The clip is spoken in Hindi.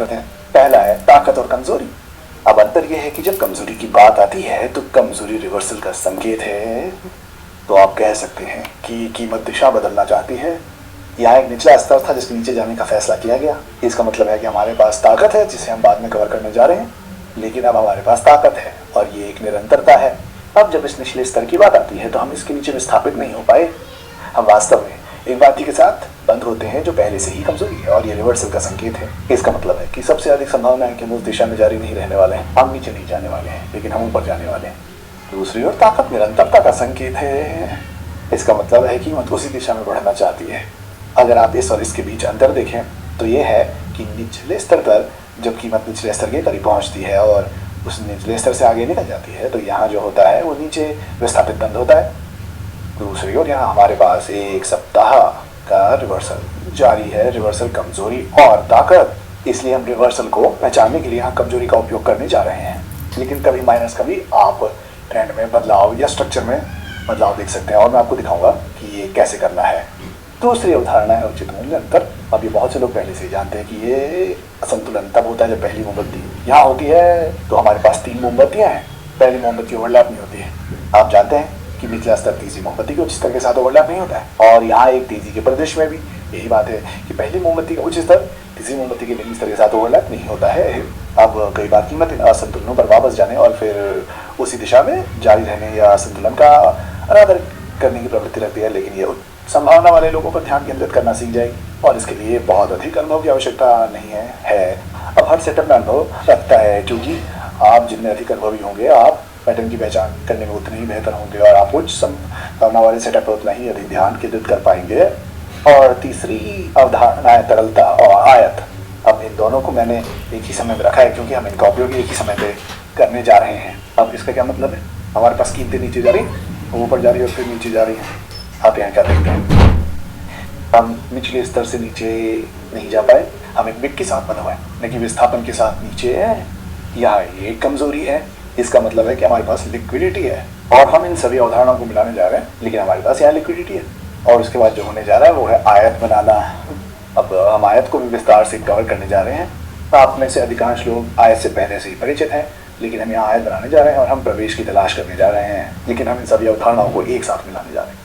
हैं। पहला है ताकत और कमजोरी। अब अंतर यह है कि जब कमजोरी की बात आती है तो कमजोरी रिवर्सल का संकेत है। तो आप कह सकते हैं कि कीमत दिशा बदलना चाहती है। यहाँ एक निचला स्तर था जिसके नीचे जाने का फैसला किया गया। इसका मतलब है कि हमारे पास ताकत है जिसे हम बाद में कवर करने जा रहे हैं, लेकिन अब हमारे पास ताकत है और ये एक निरंतरता है। अब जब इस निचले स्तर की बात आती है तो हम इसके नीचे विस्थापित नहीं हो पाए। हम वास्तव में एक बाती के साथ बंद होते हैं जो पहले से ही कमजोरी है और ये रिवर्सल का संकेत है। इसका मतलब है कि सबसे अधिक संभावना है कि हम उस दिशा में जारी नहीं रहने वाले हैं। हम नीचे नहीं जाने वाले हैं, लेकिन हम ऊपर जाने वाले हैं। दूसरी ओर ताकत निरंतरता का संकेत है। इसका मतलब है कि कीमत उसी दिशा में बढ़ना चाहती है। अगर आप इस और इसके बीच अंतर देखें तो ये है कि निचले स्तर पर जब कीमत निचले स्तर के करीब पहुंचती है और उस निचले स्तर से आगे निकल जाती है तो यहाँ जो होता है वो नीचे विस्थापित बंद होता है। दूसरी ओर यहाँ हमारे पास एक सप्ताह का रिवर्सल जारी है। रिवर्सल कमजोरी और ताकत, इसलिए हम रिवर्सल को पहचानने के लिए यहाँ कमजोरी का उपयोग करने जा रहे हैं। लेकिन कभी माइनस कभी आप ट्रेंड में बदलाव या स्ट्रक्चर में बदलाव देख सकते हैं और मैं आपको दिखाऊंगा कि ये कैसे करना है। दूसरी अवधारणा है उचित मूल्य अंतर। अब ये बहुत से लोग पहले से ही जानते हैं कि ये असंतुलन तब होता है जब पहली मोमबत्ती यहाँ होती है तो हमारे पास 3 मोमबत्तियाँ हैं। पहली मोमबत्ती ओवरलैप नहीं होती है। आप जानते हैं कि निचला स्तर तीसरी मोमबत्ती के उच्च स्तर के साथ ओवरलैप नहीं होता है। और यहाँ एक तेजी के परिदृश्य में भी यही बात है कि पहली मोमबत्ती का उच्च स्तर तीसरी मोमबत्ती के निम्न स्तर के साथ ओवरलैप नहीं होता है। अब कई बार कीमत इन असंतुलनों पर वापस जाने और फिर उसी दिशा में जारी रहने या असंतुलन का अनादर करने की प्रवृत्ति रखती है, लेकिन ये संभावना वाले लोगों पर ध्यान केंद्रित करना सीख जाएगी और इसके लिए बहुत अधिक अनुभव की आवश्यकता नहीं है। अब हर सेटअप में अनुभव रखता है, क्योंकि आप जितने अधिक अनुभवी होंगे आप पैटर्न की पहचान करने में उतने ही बेहतर होंगे और आप उच्च संभावना वाले सेटअप पर उतना ही अधिक ध्यान केंद्रित कर पाएंगे। और तीसरी अवधारणा है तरलता और आयत। अब इन दोनों को मैंने एक ही समय में रखा है क्योंकि हम इनका उपयोग एक ही समय पे करने जा रहे हैं। अब इसका क्या मतलब है? हमारे पास कीमतें नीचे जा रही, ऊपर जा रही और फिर नीचे जा रही हैं। आप यहाँ क्या देखते हैं? हम निचले स्तर से नीचे नहीं जा पाए। हम एक बिग के साथ बना हुआ है, लेकिन विस्थापन के साथ नीचे है। यहाँ ये कमजोरी है। इसका मतलब है कि हमारे पास लिक्विडिटी है और हम इन सभी अवधारणाओं को मिलाने जा रहे हैं, लेकिन हमारे पास यहाँ लिक्विडिटी है। और उसके बाद जो होने जा रहा है वो है आयत बनाना। अब हम आयत को भी विस्तार से कवर करने जा रहे हैं। आप में से अधिकांश लोग आयत से पहले से ही परिचित हैं, लेकिन हम यहाँ आयत बनाने जा रहे हैं और हम प्रवेश की तलाश करने जा रहे हैं, लेकिन हम इन सभी अवधारणाओं को एक साथ मिलाने जा रहे हैं।